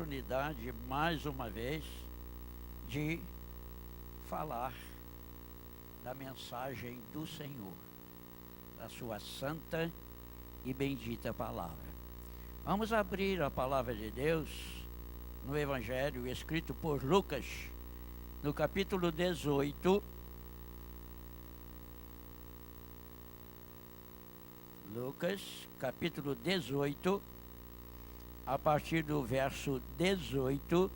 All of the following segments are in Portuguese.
oportunidade, mais uma vez, de falar da mensagem do Senhor, da sua santa e bendita palavra. Vamos abrir a palavra de Deus no Evangelho escrito por Lucas, no capítulo 18. Lucas, capítulo 18, a partir do verso 18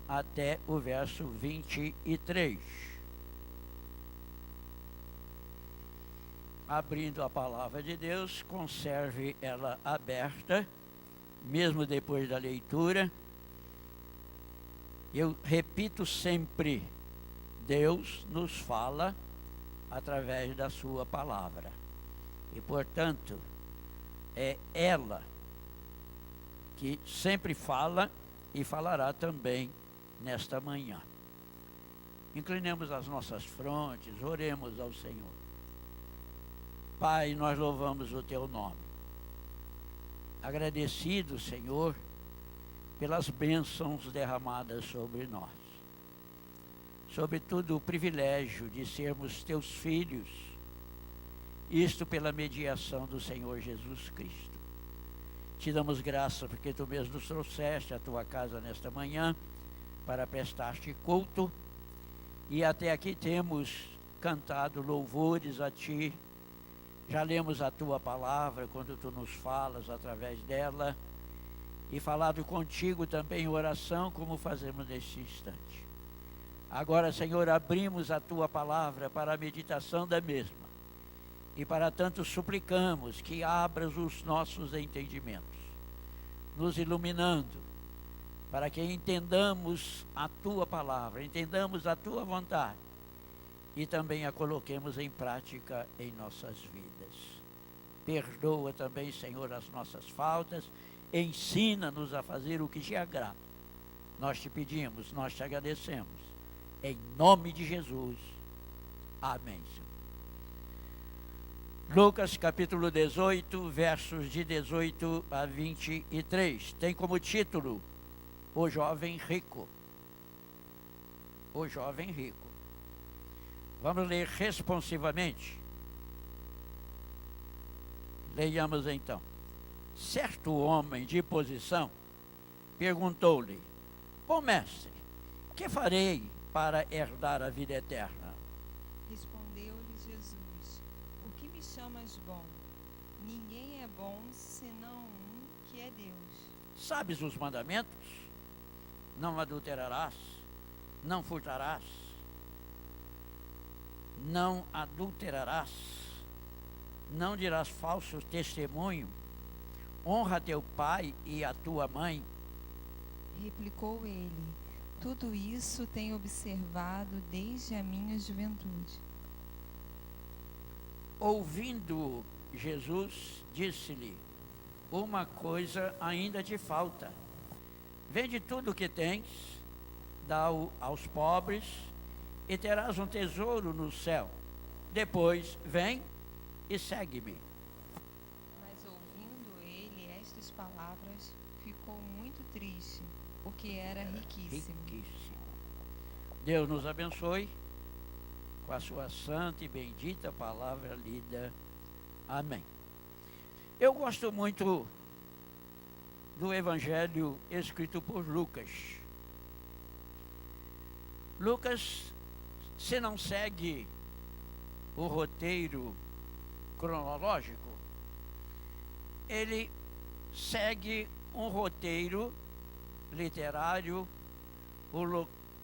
até o verso 23. Abrindo a palavra de Deus, conserve ela aberta, mesmo depois da leitura. Eu repito sempre, Deus nos fala através da sua palavra. E, portanto, é ela que sempre fala e falará também nesta manhã. Inclinemos as nossas frontes, oremos ao Senhor. Pai, nós louvamos o Teu nome. Agradecido, Senhor, pelas bênçãos derramadas sobre nós. Sobretudo o privilégio de sermos Teus filhos, isto pela mediação do Senhor Jesus Cristo. Te damos graça porque Tu mesmo nos trouxeste à Tua casa nesta manhã para prestar-te culto, e até aqui temos cantado louvores a Ti. Já lemos a Tua palavra quando Tu nos falas através dela, e falado contigo também em oração, como fazemos neste instante. Agora, Senhor, abrimos a Tua palavra para a meditação da mesma. E para tanto suplicamos que abras os nossos entendimentos, nos iluminando, para que entendamos a Tua palavra, entendamos a Tua vontade e também a coloquemos em prática em nossas vidas. Perdoa também, Senhor, as nossas faltas, ensina-nos a fazer o que te agrada. Nós te pedimos, nós te agradecemos, em nome de Jesus. Amém, Senhor. Lucas capítulo 18, versos de 18 a 23. Tem como título, O Jovem Rico. O Jovem Rico. Vamos ler responsivamente. Leiamos então. Certo homem de posição perguntou-lhe: Bom mestre, que farei para herdar a vida eterna? Respondeu-lhe Jesus: O que me chamas bom? Ninguém é bom senão um, que é Deus. Sabes os mandamentos? Não adulterarás, não furtarás, não adulterarás, não dirás falso testemunho, honra teu pai e a tua mãe. Replicou ele: Tudo isso tenho observado desde a minha juventude. Ouvindo Jesus, disse-lhe: Uma coisa ainda te falta. Vende tudo o que tens, dá-o aos pobres, e terás um tesouro no céu. Depois, vem e segue-me. Mas ouvindo ele estas palavras, ficou muito triste, porque era riquíssimo. Deus nos abençoe com a sua santa e bendita palavra lida. Amém. Eu gosto muito do Evangelho escrito por Lucas. Lucas, se não segue o roteiro cronológico, ele segue um roteiro literário,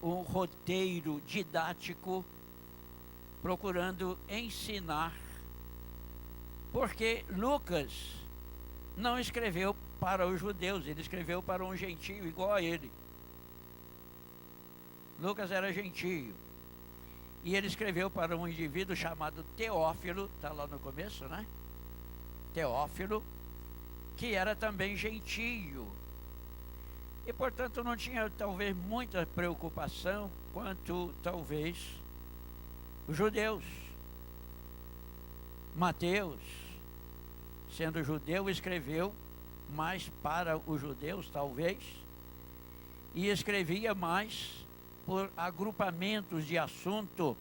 um roteiro didático, procurando ensinar, porque Lucas não escreveu para os judeus, ele escreveu para um gentio igual a ele. Lucas era gentio, e ele escreveu para um indivíduo chamado Teófilo, está lá no começo, né? Teófilo, que era também gentio, e portanto não tinha talvez muita preocupação quanto talvez os judeus. Mateus, sendo judeu, escreveu mais para os judeus talvez, e escrevia mais por agrupamentos de assunto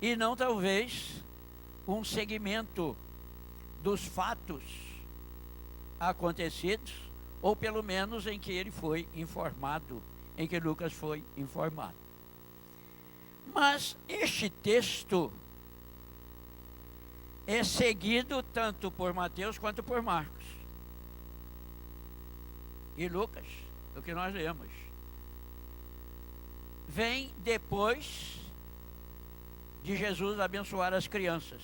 e não talvez um segmento dos fatos acontecidos, ou pelo menos em que ele foi informado, em que Lucas foi informado. Mas este texto é seguido tanto por Mateus quanto por Marcos e Lucas, o que nós lemos. Vem depois de Jesus abençoar as crianças.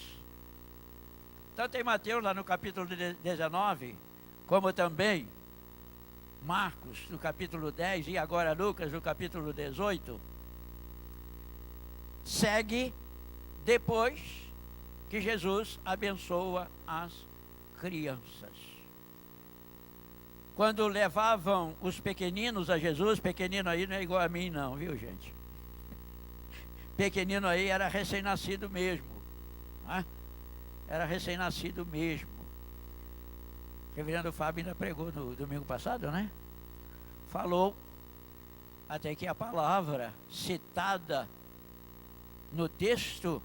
Tanto em Mateus, lá no capítulo 19, como também Marcos, no capítulo 10, e agora Lucas, no capítulo 18, segue depois que Jesus abençoa as crianças. Quando levavam os pequeninos a Jesus, pequenino aí não é igual a mim não, viu gente? Pequenino aí era recém-nascido mesmo, né? Era recém-nascido mesmo. O reverendo Fábio ainda pregou no domingo passado, né? Falou até que a palavra citada no texto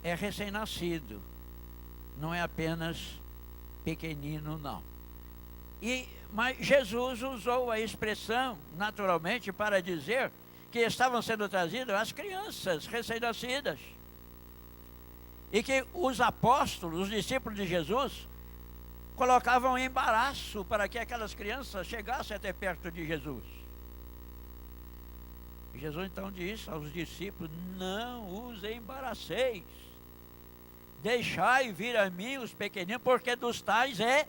é recém-nascido, não é apenas pequenino, não. Mas Jesus usou a expressão, naturalmente, para dizer que estavam sendo trazidas as crianças recém-nascidas. E que os apóstolos, os discípulos de Jesus, colocavam embaraço para que aquelas crianças chegassem até perto de Jesus. E Jesus então disse aos discípulos: não os embaraceis, deixai vir a mim os pequeninos, porque dos tais é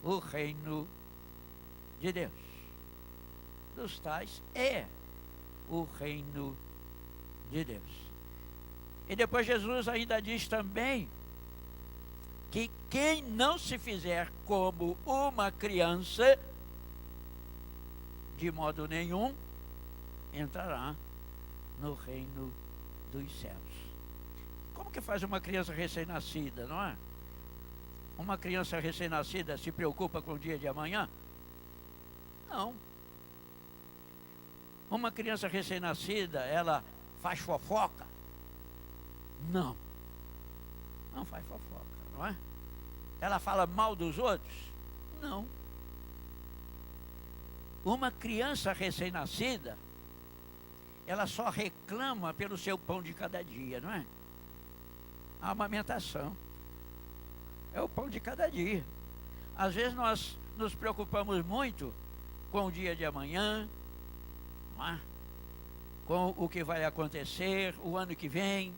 o reino de Deus. Dos tais é o reino de Deus. E depois Jesus ainda diz também que quem não se fizer como uma criança, de modo nenhum entrará no reino dos céus. Como que faz uma criança recém-nascida, não é? Uma criança recém-nascida se preocupa com o dia de amanhã? Não. Uma criança recém-nascida, ela faz fofoca? Não. Não faz fofoca, não é? Ela fala mal dos outros? Não. Uma criança recém-nascida, ela só reclama pelo seu pão de cada dia, não é? A amamentação é o pão de cada dia. Às vezes nós nos preocupamos muito com o dia de amanhã, não é? Com o que vai acontecer, o ano que vem.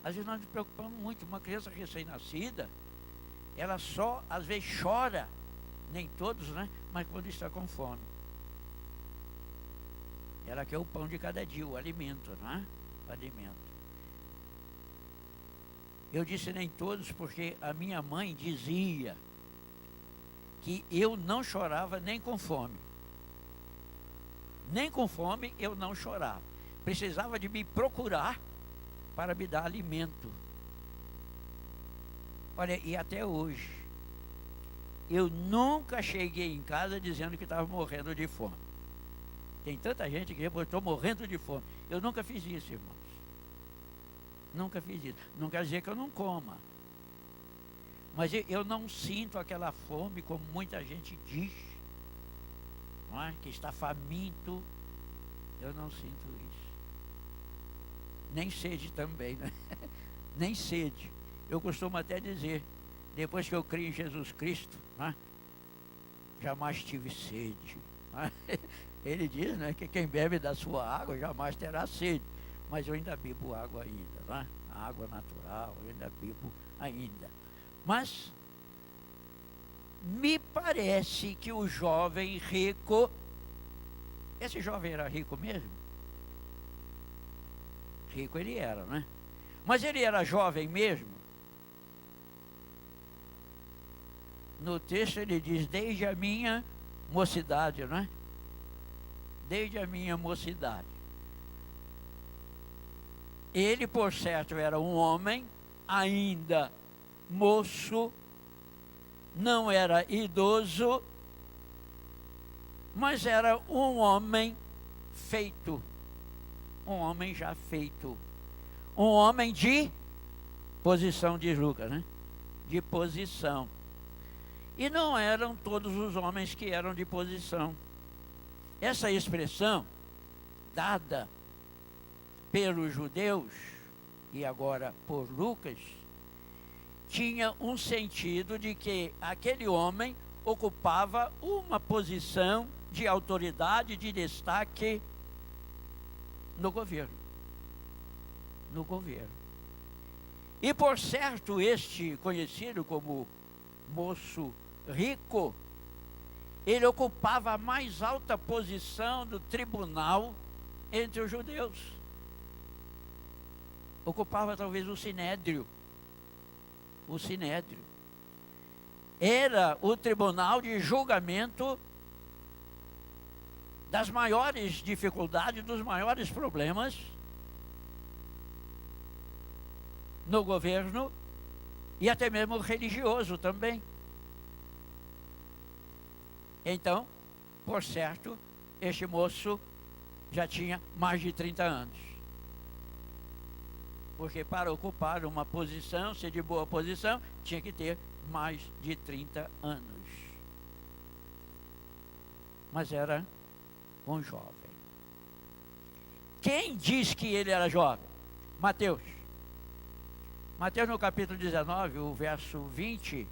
Às vezes nós nos preocupamos muito. Uma criança recém-nascida, ela só, às vezes, chora, nem todos, né? Mas quando está com fome. Ela quer o pão de cada dia, o alimento, não é? O alimento. Eu disse nem todos porque a minha mãe dizia que eu não chorava nem com fome. Nem com fome eu não chorava. Precisava de me procurar para me dar alimento. Olha, e até hoje, eu nunca cheguei em casa dizendo que estava morrendo de fome. Tem tanta gente que eu estou morrendo de fome. Eu nunca fiz isso, irmãos. Nunca fiz isso. Não quer dizer que eu não coma. Mas eu não sinto aquela fome como muita gente diz, não é? Que está faminto. Eu não sinto isso. Nem sede também, né? Nem sede. Eu costumo até dizer, depois que eu criei em Jesus Cristo, né? Jamais tive sede. Né? Ele diz, né, que quem bebe da sua água jamais terá sede. Mas eu ainda bebo água ainda, né? A água natural, eu ainda bebo ainda. Mas me parece que o jovem rico, esse jovem era rico mesmo? Rico ele era, né? Mas ele era jovem mesmo? No texto ele diz, desde a minha mocidade, não é? Desde a minha mocidade. Ele, por certo, era um homem, ainda moço, não era idoso, mas era um homem feito, um homem já feito, um homem de posição, diz Lucas, né? De posição. E não eram todos os homens que eram de posição. Essa expressão, dada pelos judeus, e agora por Lucas, tinha um sentido de que aquele homem ocupava uma posição de autoridade, de destaque no governo. No governo. E por certo, este conhecido como moço rico, ele ocupava a mais alta posição do tribunal entre os judeus. Ocupava talvez o sinédrio. O sinédrio. Era o tribunal de julgamento das maiores dificuldades, dos maiores problemas no governo e até mesmo religioso também. Então, por certo, este moço já tinha mais de 30 anos. Porque para ocupar uma posição, ser de boa posição, tinha que ter mais de 30 anos. Mas era um jovem. Quem diz que ele era jovem? Mateus. Mateus no capítulo 19, o verso 20,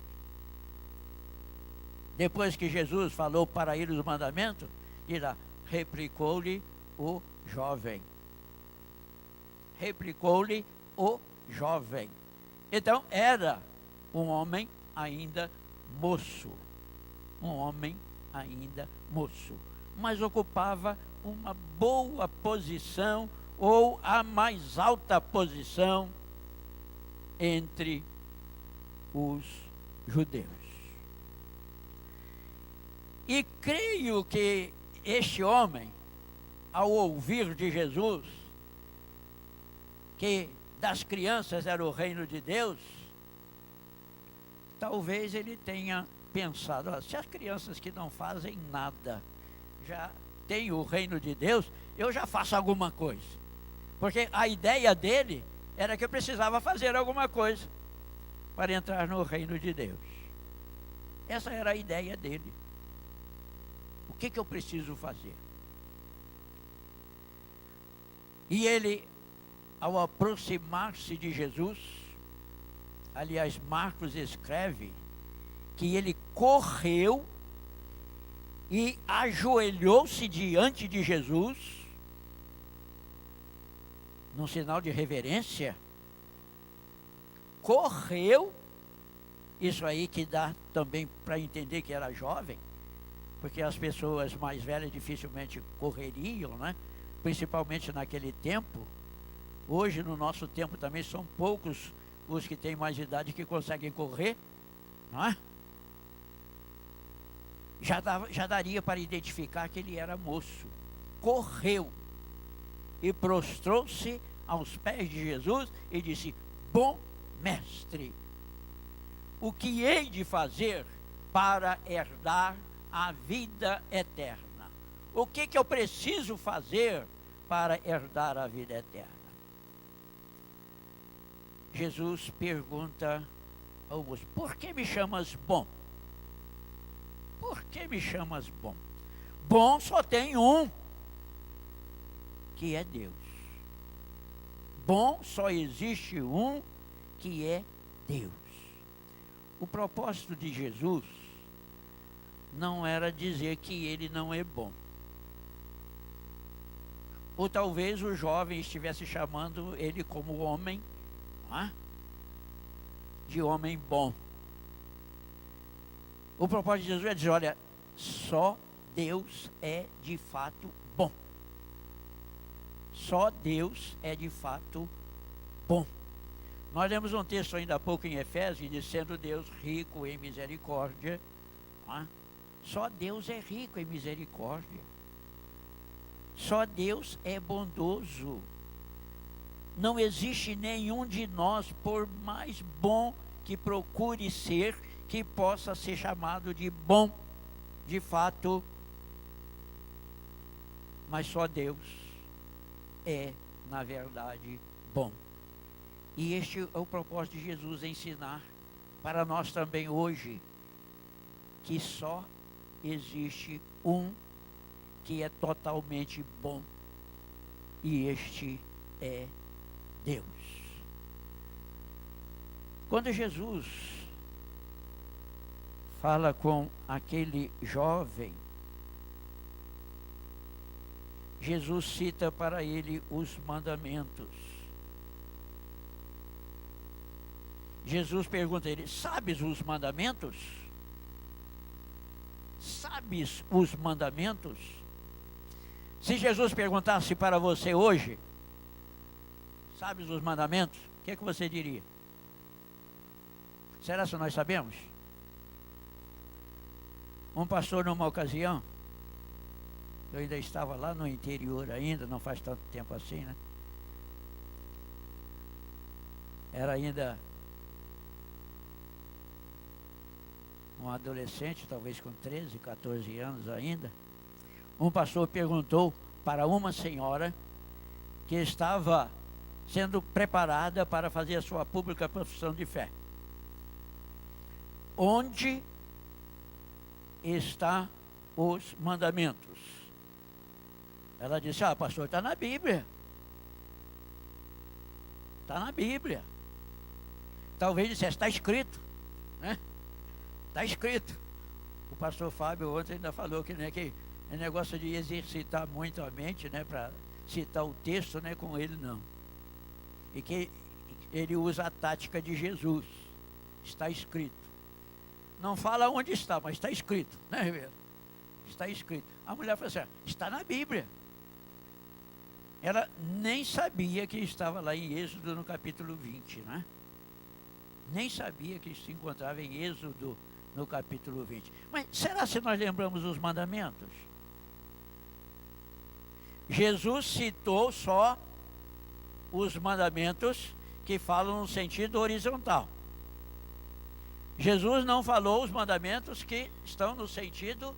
depois que Jesus falou para ele os mandamentos, diz lá, replicou-lhe o jovem. Replicou-lhe o jovem. Então era um homem ainda moço. Um homem ainda moço. Mas ocupava uma boa posição, ou a mais alta posição entre os judeus. E creio que este homem, ao ouvir de Jesus que das crianças era o reino de Deus, talvez ele tenha pensado, se as crianças que não fazem nada já têm o reino de Deus, eu já faço alguma coisa. Porque a ideia dele era que eu precisava fazer alguma coisa para entrar no reino de Deus. Essa era a ideia dele. O que eu preciso fazer? E ele, ao aproximar-se de Jesus, aliás, Marcos escreve que ele correu e ajoelhou-se diante de Jesus, num sinal de reverência. Correu, isso aí que dá também para entender que era jovem, porque as pessoas mais velhas dificilmente correriam, né? Principalmente naquele tempo. Hoje, no nosso tempo também, são poucos os que têm mais idade que conseguem correr, não é? Já daria para identificar que ele era moço. Correu e prostrou-se aos pés de Jesus e disse, bom mestre, o que hei de fazer para herdar a vida eterna? O que eu preciso fazer para herdar a vida eterna? Jesus pergunta ao moço, por que me chamas bom? Por que me chamas bom? Bom só tem um, que é Deus. Bom só existe um, que é Deus. O propósito de Jesus não era dizer que ele não é bom. Ou talvez o jovem estivesse chamando ele como homem, não é? De homem bom. O propósito de Jesus é dizer, olha, só Deus é de fato bom. Só Deus é de fato bom. Nós lemos um texto ainda há pouco em Efésios, diz, sendo Deus rico em misericórdia. Não é? Só Deus é rico em misericórdia. Só Deus é bondoso. Não existe nenhum de nós, por mais bom que procure ser, que possa ser chamado de bom. De fato, mas só Deus é, na verdade, bom. E este é o propósito de Jesus, ensinar para nós também hoje que só existe um que é totalmente bom, e este é Deus. Quando Jesus fala com aquele jovem, Jesus cita para ele os mandamentos. Jesus pergunta a ele: sabes os mandamentos? Sabes os mandamentos? Se Jesus perguntasse para você hoje: sabes os mandamentos? O que é que você diria? Será que nós sabemos? Um pastor, numa ocasião, eu ainda estava lá no interior ainda, não faz tanto tempo assim, né? Era ainda um adolescente, talvez com 13, 14 anos ainda. Um pastor perguntou para uma senhora que estava sendo preparada para fazer a sua pública profissão de fé: onde está os mandamentos? Ela disse: pastor, está na Bíblia. Está na Bíblia. Talvez dissesse: está escrito, né? Está escrito. O pastor Fábio ontem ainda falou que, né, que é negócio de exercitar muito a mente, né, para citar o texto, né, com ele não. E que ele usa a tática de Jesus: está escrito. Não fala onde está, mas está escrito, né, Ribeiro? Está escrito. A mulher falou assim: está na Bíblia. Ela nem sabia que estava lá em Êxodo, no capítulo 20, né? Nem sabia que se encontrava em Êxodo, no capítulo 20. Mas será que nós lembramos os mandamentos? Jesus citou só os mandamentos que falam no sentido horizontal. Jesus não falou os mandamentos que estão no sentido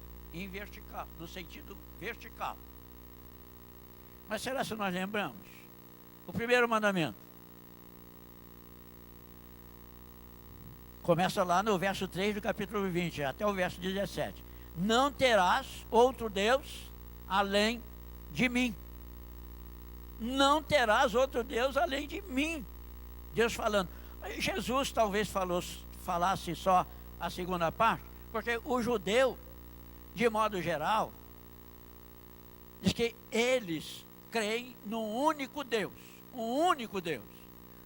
vertical, no sentido vertical. Mas será que nós lembramos? O primeiro mandamento começa lá no verso 3 do capítulo 20, até o verso 17. Não terás outro Deus além de mim. Não terás outro Deus além de mim. Deus falando. Jesus talvez falasse só a segunda parte, porque o judeu, de modo geral, diz que eles creem num único Deus. Um único Deus.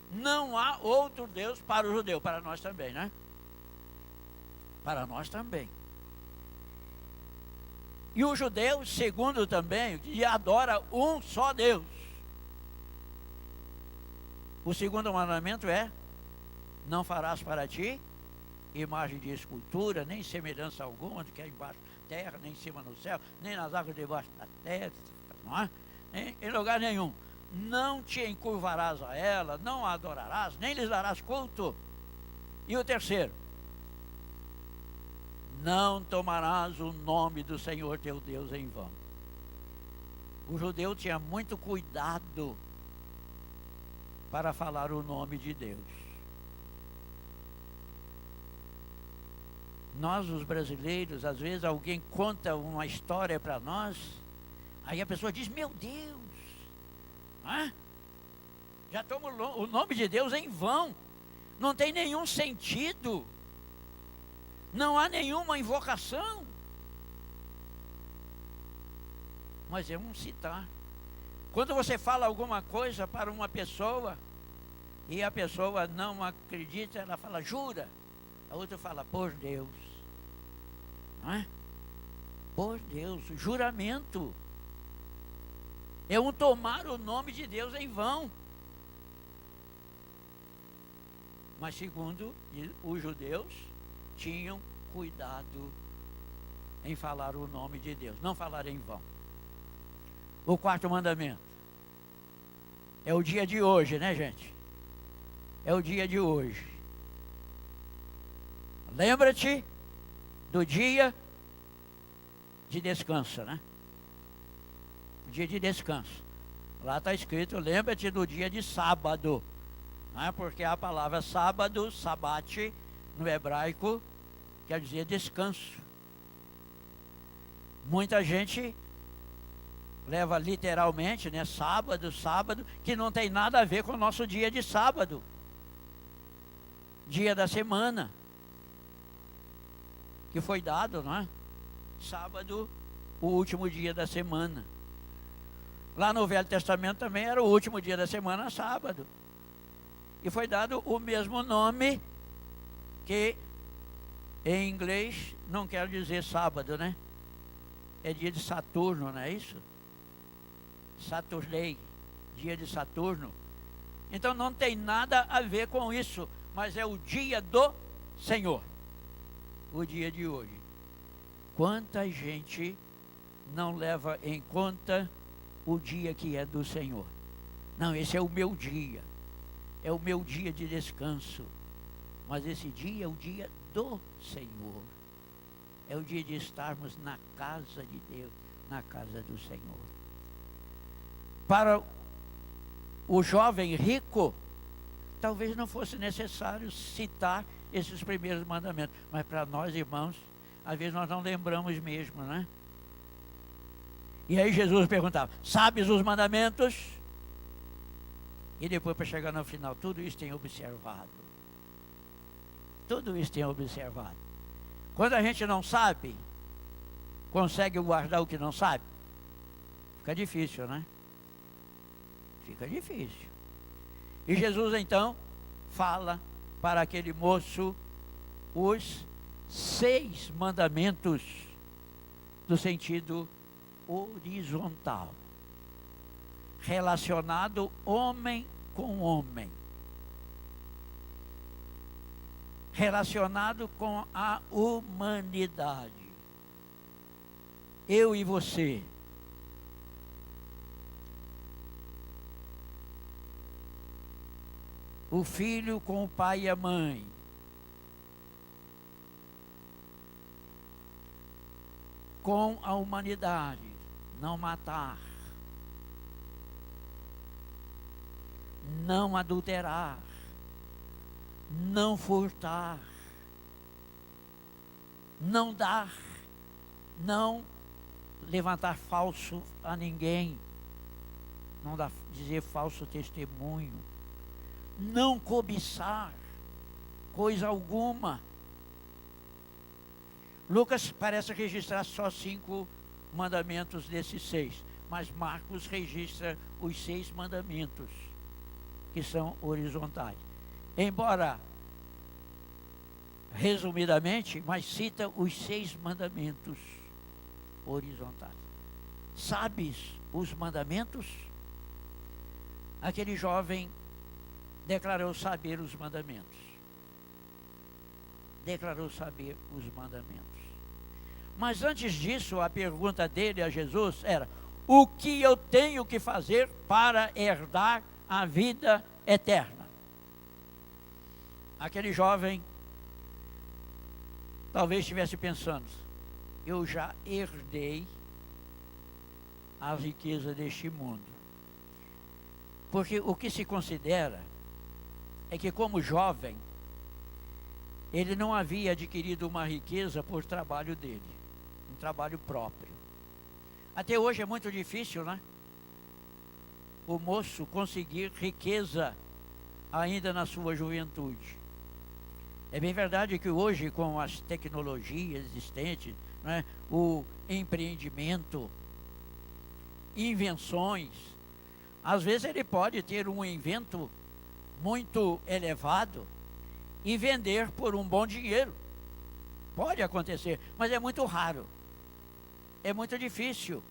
Não há outro Deus para o judeu, para nós também, né? Para nós também. E o judeu, segundo também, que adora um só Deus. O segundo mandamento é: não farás para ti imagem de escultura, nem semelhança alguma do que é embaixo da terra, nem em cima no céu, nem nas águas debaixo da terra, não é? Em lugar nenhum. Não te encurvarás a ela, não a adorarás, nem lhes darás culto. E o terceiro: não tomarás o nome do Senhor teu Deus em vão. O judeu tinha muito cuidado para falar o nome de Deus. Nós, os brasileiros, às vezes alguém conta uma história para nós, aí a pessoa diz: meu Deus, já toma o nome de Deus em vão, não tem nenhum sentido, não há nenhuma invocação. Mas é um citar. Quando você fala alguma coisa para uma pessoa e a pessoa não acredita, ela fala: jura. A outra fala: por Deus. Não é? Por Deus, juramento. É um tomar o nome de Deus em vão. Mas segundo os judeus, tinham cuidado em falar o nome de Deus, não falar em vão. O quarto mandamento é o dia de hoje, né, gente? É o dia de hoje. Lembra-te do dia de descanso, né? dia de descanso. Lá está escrito, lembra-te do dia de sábado, né? Porque a palavra sábado, sabate, no hebraico, quer dizer descanso. Muita gente leva literalmente, né, sábado, que não tem nada a ver com o nosso dia de sábado, dia da semana, que foi dado, não é? Sábado, o último dia da semana. Lá no Velho Testamento também era o último dia da semana, sábado. E foi dado o mesmo nome, que em inglês não quer dizer sábado, né? É dia de Saturno, não é isso? Saturday, dia de Saturno. Então não tem nada a ver com isso, mas é o dia do Senhor, o dia de hoje. Quanta gente não leva em conta o dia que é do Senhor? Não, esse é o meu dia, é o meu dia de descanso. Mas esse dia é o dia do Senhor, é o dia de estarmos na casa de Deus, na casa do Senhor. Para o jovem rico, talvez não fosse necessário citar esses primeiros mandamentos, mas para nós, irmãos, às vezes nós não lembramos mesmo, né? E aí Jesus perguntava, sabes os mandamentos? E depois, para chegar no final, tudo isso tem observado. Tudo isso tem observado. Quando a gente não sabe, consegue guardar o que não sabe, fica difícil, né? Fica difícil. E Jesus então fala para aquele moço os 6 mandamentos do sentido horizontal, relacionado homem com homem, relacionado com a humanidade, eu e você. O filho com o pai e a mãe, com a humanidade, não matar, não adulterar, não furtar, não dar, não levantar falso a ninguém, não dizer falso testemunho, não cobiçar coisa alguma. Lucas parece registrar só 5 mandamentos desses 6, mas Marcos registra os 6 mandamentos, que são horizontais. Embora resumidamente, mas cita os 6 mandamentos horizontais. Sabes os mandamentos? Aquele jovem declarou saber os mandamentos. Declarou saber os mandamentos. Mas antes disso, a pergunta dele a Jesus era: o que eu tenho que fazer para herdar a vida eterna? Aquele jovem talvez estivesse pensando: eu já herdei a riqueza deste mundo. Porque o que se considera é que, como jovem, ele não havia adquirido uma riqueza por trabalho dele, um trabalho próprio. Até hoje é muito difícil, né? O moço conseguir riqueza ainda na sua juventude. É bem verdade que hoje, com as tecnologias existentes, né, o empreendimento, invenções, às vezes ele pode ter um invento muito elevado e vender por um bom dinheiro. Pode acontecer, mas é muito raro. É muito difícil.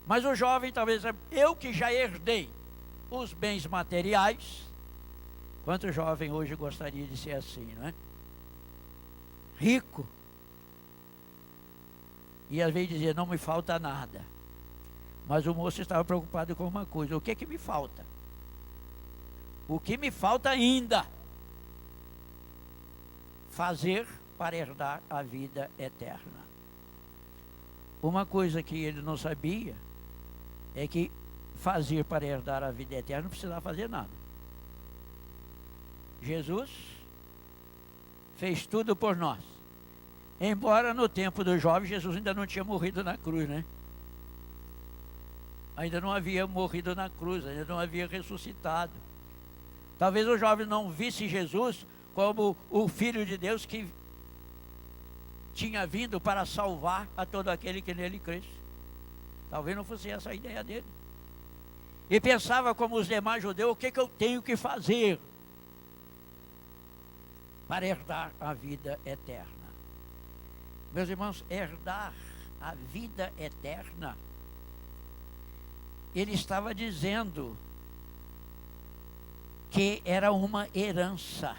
Mas o jovem talvez, eu que já herdei os bens materiais. Quanto jovem hoje gostaria de ser assim, não é? Rico. E às vezes dizia, não me falta nada. Mas o moço estava preocupado com uma coisa: o que é que me falta? O que me falta ainda? Fazer para herdar a vida eterna. Uma coisa que ele não sabia é que fazer para herdar a vida eterna não precisava fazer nada. Jesus fez tudo por nós. Embora no tempo do jovem, Jesus ainda não tinha morrido na cruz, né? Ainda não havia morrido na cruz, ainda não havia ressuscitado. Talvez o jovem não visse Jesus como o Filho de Deus que tinha vindo para salvar a todo aquele que nele cresce. Talvez não fosse essa a ideia dele. E pensava como os demais judeus, o que eu tenho que fazer para herdar a vida eterna? Meus irmãos, herdar a vida eterna, ele estava dizendo que era uma herança.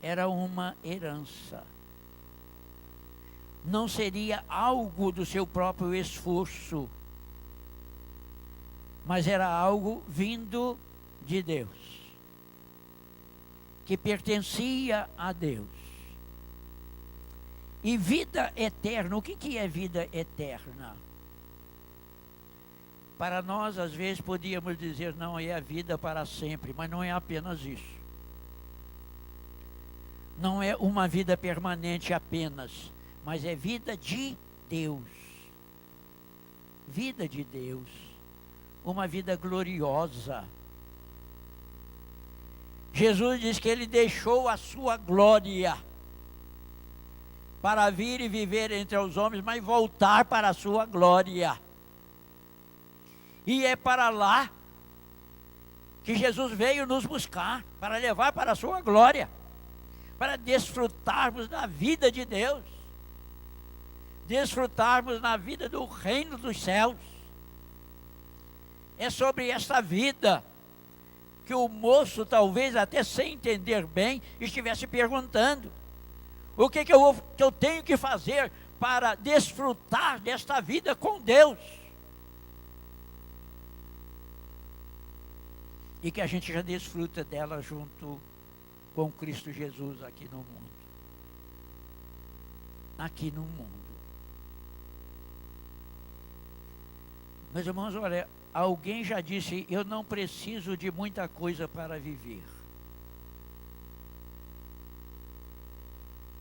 Era uma herança. Não seria algo do seu próprio esforço, mas era algo vindo de Deus, que pertencia a Deus. E vida eterna, o que é vida eterna? Para nós, às vezes, podíamos dizer, não, é a vida para sempre, mas não é apenas isso. Não é uma vida permanente apenas, mas é vida de Deus. Vida de Deus. Uma vida gloriosa. Jesus diz que ele deixou a sua glória para vir e viver entre os homens, mas voltar para a sua glória. E é para lá que Jesus veio nos buscar, para levar para a sua glória, para desfrutarmos da vida de Deus, desfrutarmos na vida do reino dos céus. É sobre esta vida que o moço, talvez até sem entender bem, estivesse perguntando: o que eu tenho que fazer para desfrutar desta vida com Deus? E que a gente já desfruta dela junto com Cristo Jesus aqui no mundo. Aqui no mundo. Meus irmãos, olha, alguém já disse, eu não preciso de muita coisa para viver.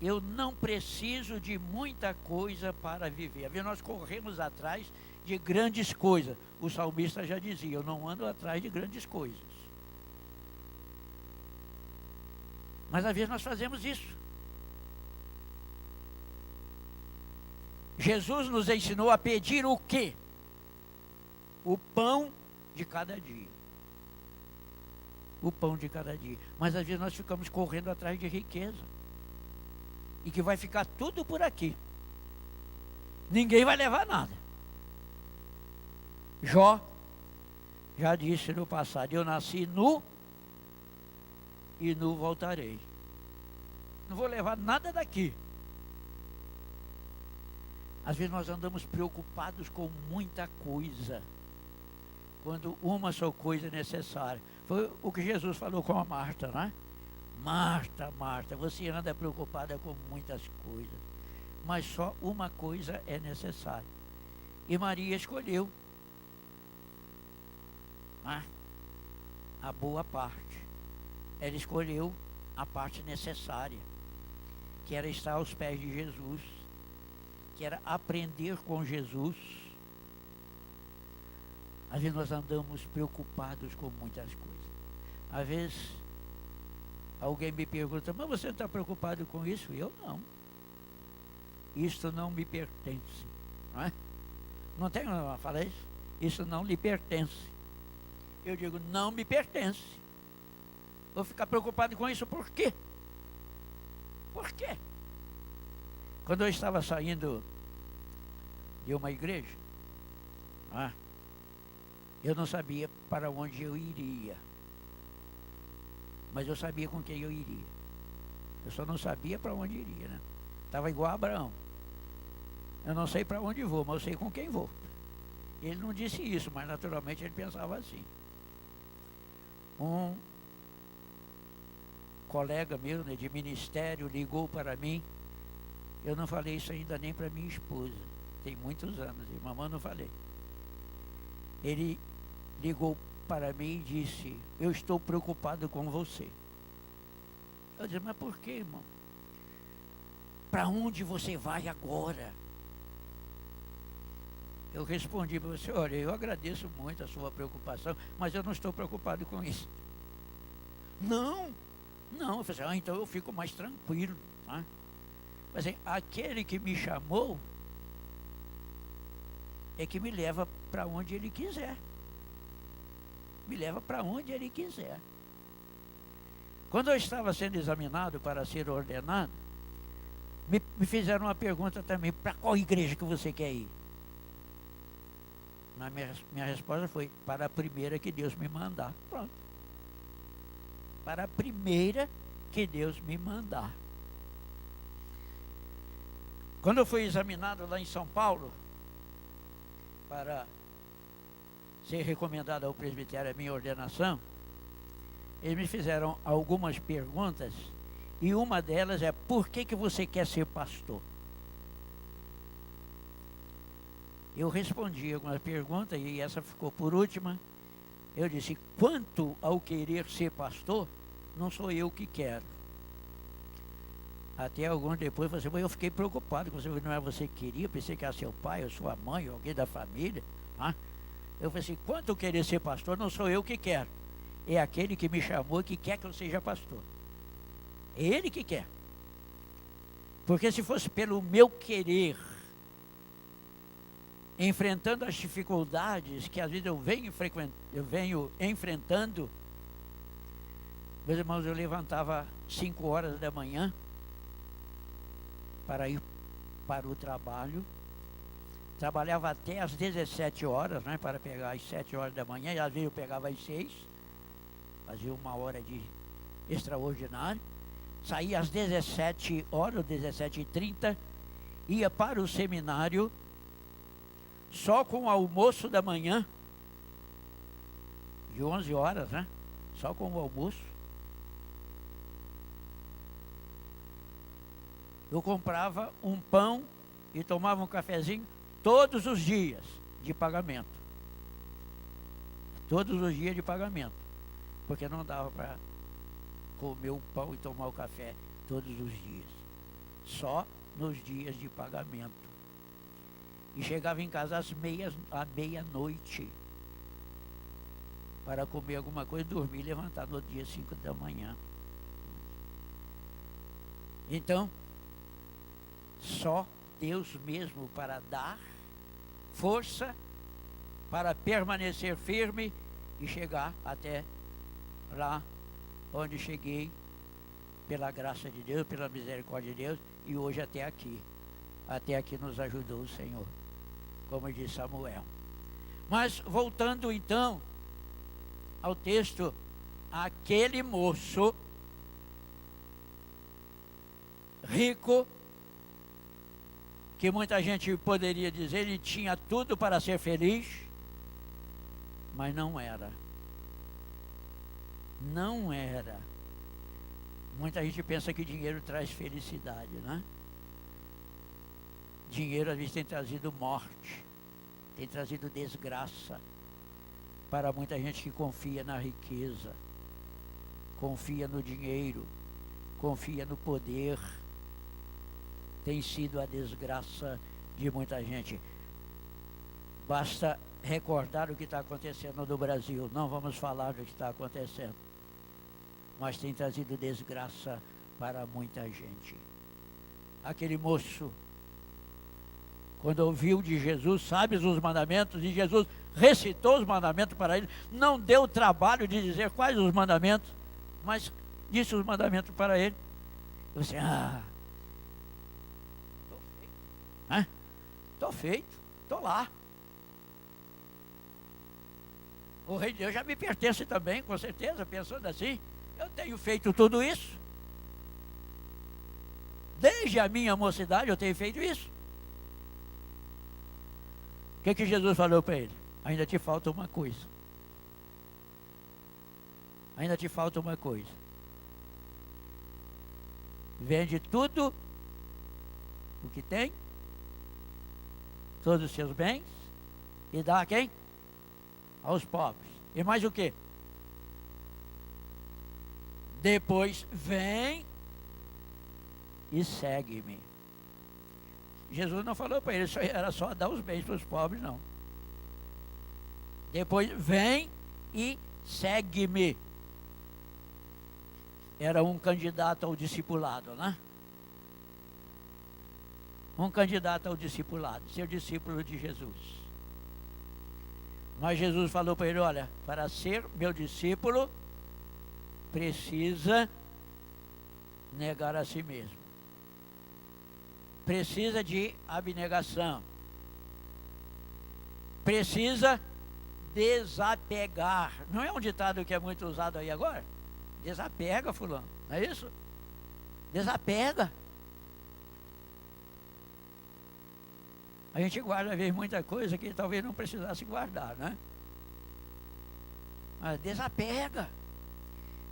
Eu não preciso de muita coisa para viver. Nós corremos atrás de grandes coisas. O salmista já dizia, eu não ando atrás de grandes coisas. Mas às vezes nós fazemos isso. Jesus nos ensinou a pedir o quê? O pão de cada dia. O pão de cada dia. Mas às vezes nós ficamos correndo atrás de riqueza. E que vai ficar tudo por aqui. Ninguém vai levar nada. Jó já disse no passado, eu nasci nu e nu voltarei. Não vou levar nada daqui. Às vezes nós andamos preocupados com muita coisa, quando uma só coisa é necessária. Foi o que Jesus falou com a Marta, né? Marta, Marta, você anda preocupada com muitas coisas, mas só uma coisa é necessária. E Maria escolheu a boa parte. Ela escolheu a parte necessária, que era estar aos pés de Jesus, que era aprender com Jesus. Às vezes nós andamos preocupados com muitas coisas. Às vezes alguém me pergunta, mas você não está preocupado com isso? Eu não. Isso não me pertence. Não é? Não tem como falar isso? Isso não lhe pertence. Eu digo, não me pertence. Vou ficar preocupado com isso por quê? Por quê? Quando eu estava saindo de uma igreja, eu não sabia para onde eu iria. Mas eu sabia com quem eu iria. Eu só não sabia para onde iria, né? Estava igual a Abraão. Eu não sei para onde vou, mas eu sei com quem vou. Ele não disse isso, mas naturalmente ele pensava assim. Um colega meu, né, de ministério ligou para mim. Eu não falei isso ainda nem para minha esposa. Tem muitos anos, e mamãe não falei. ele ligou para mim e disse: eu estou preocupado com você. Eu disse: mas por quê, irmão? Para onde você vai agora? Eu respondi para você: olha, eu agradeço muito a sua preocupação, mas eu não estou preocupado com isso. Não. Eu falei assim: então eu fico mais tranquilo. Tá? Mas assim, aquele que me chamou é que me leva para onde ele quiser. Me leva para onde ele quiser. Quando eu estava sendo examinado para ser ordenado, me fizeram uma pergunta também: para qual igreja que você quer ir? Na minha resposta foi: para a primeira que Deus me mandar. Pronto. Para a primeira que Deus me mandar. Quando eu fui examinado lá em São Paulo, para ser recomendado ao presbitério a minha ordenação, eles me fizeram algumas perguntas, e uma delas é: por que você quer ser pastor? Eu respondi algumas perguntas, e essa ficou por última. Eu disse: quanto ao querer ser pastor, não sou eu que quero. Até alguns depois falaram assim: eu fiquei preocupado, você não é você que queria, pensei que era seu pai, ou sua mãe, ou alguém da família. Eu falei assim: quanto ao querer ser pastor, não sou eu que quero. É aquele que me chamou, que quer que eu seja pastor. É ele que quer. Porque se fosse pelo meu querer, enfrentando as dificuldades que às vezes eu venho enfrentando, meus irmãos, eu levantava 5 horas da manhã para ir para o trabalho, trabalhava até às 17 horas, né, para pegar às 7 horas da manhã, e às vezes eu pegava às 6, fazia 1 hora de extraordinário, saía às 17 horas, 17h30, ia para o seminário, só com o almoço da manhã, de 11 horas, né? Só com o almoço. Eu comprava um pão e tomava um cafezinho todos os dias de pagamento. Todos os dias de pagamento. Porque não dava para comer o pão e tomar o café todos os dias. Só nos dias de pagamento. E chegava em casa à meia-noite para comer alguma coisa, dormir e levantar no dia 5 da manhã. Então, só Deus mesmo para dar força, para permanecer firme e chegar até lá onde cheguei, pela graça de Deus, pela misericórdia de Deus, e hoje até aqui. Até aqui nos ajudou o Senhor, como diz Samuel. Mas voltando então ao texto, aquele moço rico, que muita gente poderia dizer, ele tinha tudo para ser feliz, mas não era. Não era. Muita gente pensa que dinheiro traz felicidade, né? Dinheiro às vezes tem trazido morte, tem trazido desgraça para muita gente que confia na riqueza, confia no dinheiro, confia no poder. Tem sido a desgraça de muita gente. Basta recordar o que está acontecendo no Brasil. Não vamos falar do que está acontecendo, mas tem trazido desgraça para muita gente. Aquele moço, quando ouviu de Jesus, sabe os mandamentos, e Jesus recitou os mandamentos para ele, não deu o trabalho de dizer quais os mandamentos, mas disse os mandamentos para ele. Eu disse: estou feito, estou lá. O Rei de Deus já me pertence também, com certeza, pensando assim, eu tenho feito tudo isso. Desde a minha mocidade eu tenho feito isso. O que Jesus falou para ele? Ainda te falta uma coisa. Ainda te falta uma coisa. Vende tudo o que tem, todos os seus bens, e dá a quem? aos pobres. E mais o quê? Depois vem e segue-me. Jesus não falou para ele, isso era só dar os bens para os pobres, não. Depois vem e segue-me. Era um candidato ao discipulado, né? Um candidato ao discipulado, ser discípulo de Jesus. Mas Jesus falou para ele, olha, para ser meu discípulo, precisa negar a si mesmo. Precisa de abnegação. Precisa desapegar. Não é um ditado que é muito usado aí agora? Desapega, fulano, não é isso? Desapega. A gente guarda, às vezes, muita coisa que talvez não precisasse guardar, né? Mas desapega.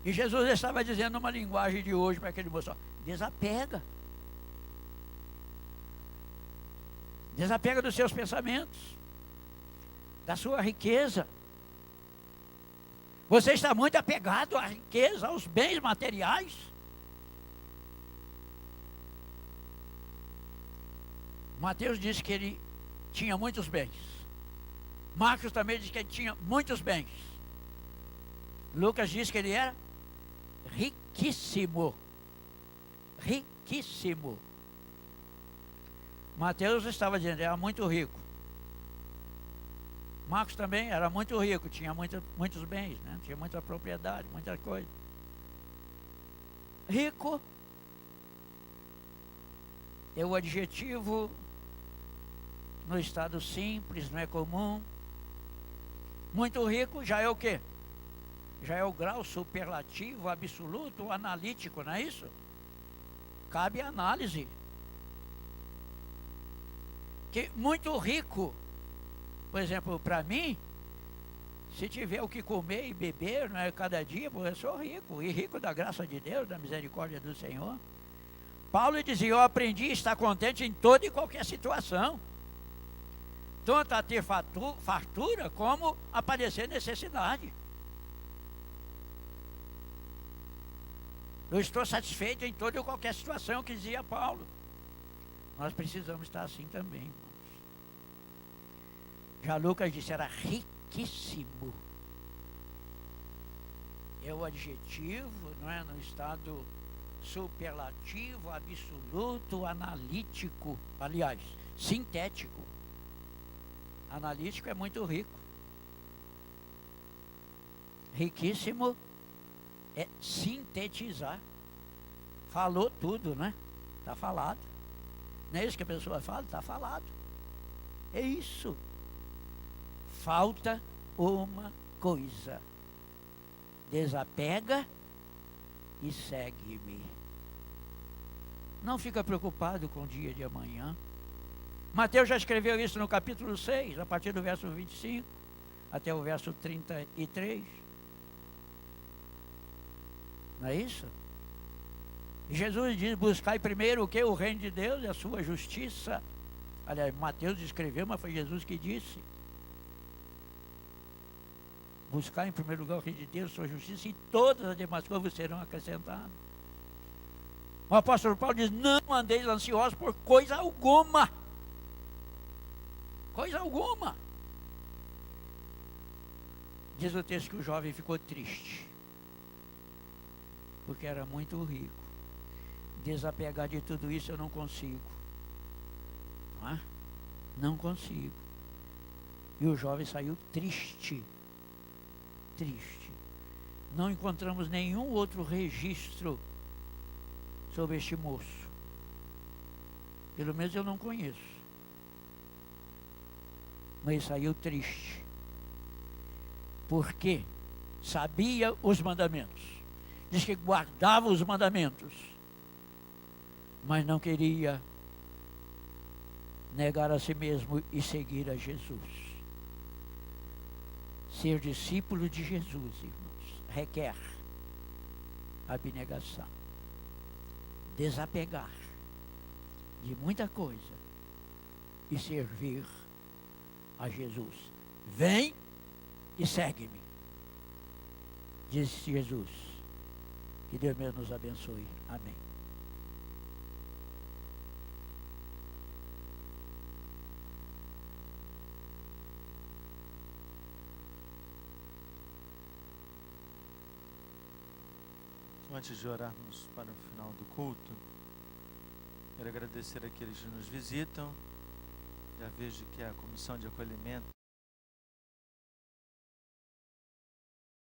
E Jesus estava dizendo uma linguagem de hoje para aquele moço, ó, desapega. Desapega dos seus pensamentos, da sua riqueza. Você está muito apegado à riqueza, aos bens materiais. Mateus disse que ele tinha muitos bens. Marcos também disse que ele tinha muitos bens. Lucas disse que ele era riquíssimo. Riquíssimo. Mateus estava dizendo que era muito rico. Marcos também era muito rico, tinha muitos bens, né? Tinha muita propriedade, muita coisa. Rico é o adjetivo no estado simples, não é comum. Muito rico já é o quê? Já é o grau superlativo, absoluto, analítico, não é isso? Cabe análise. Que muito rico, por exemplo, para mim, se tiver o que comer e beber, não é, cada dia, eu sou rico, e rico da graça de Deus, da misericórdia do Senhor. Paulo dizia, eu aprendi a estar contente em toda e qualquer situação, tanto a ter fartura, como a padecer necessidade. Eu estou satisfeito em toda e qualquer situação, que dizia Paulo. Nós precisamos estar assim também, irmãos. Já Lucas disse, era riquíssimo. É o adjetivo, não é? No estado superlativo, absoluto, analítico. Aliás, sintético. Analítico é muito rico. Riquíssimo é sintetizar. Falou tudo, né? Está falado. Não é isso que a pessoa fala? Está falado. É isso. Falta uma coisa. Desapega e segue-me. Não fica preocupado com o dia de amanhã. Mateus já escreveu isso no capítulo 6, a partir do verso 25 até o verso 33. Não é isso? Jesus diz, buscai primeiro o que? O reino de Deus e a sua justiça. Aliás, Mateus escreveu, mas foi Jesus que disse. Buscar em primeiro lugar o reino de Deus, a sua justiça, e todas as demais coisas serão acrescentadas. O apóstolo Paulo diz, não andeis ansiosos por coisa alguma. Coisa alguma. Diz o texto que o jovem ficou triste, porque era muito rico. Desapegar de tudo isso eu não consigo. Não é? Não consigo. E o jovem saiu triste. Triste. Não encontramos nenhum outro registro sobre este moço. Pelo menos eu não conheço. Mas saiu triste. Porque sabia os mandamentos. Diz que guardava os mandamentos. Mas não queria negar a si mesmo e seguir a Jesus. Ser discípulo de Jesus, irmãos, requer abnegação, desapegar de muita coisa e servir a Jesus. Vem e segue-me. Disse Jesus. Que Deus mesmo nos abençoe. Amém. Antes de orarmos para o final do culto, quero agradecer àqueles que nos visitam. Já vejo que a comissão de acolhimento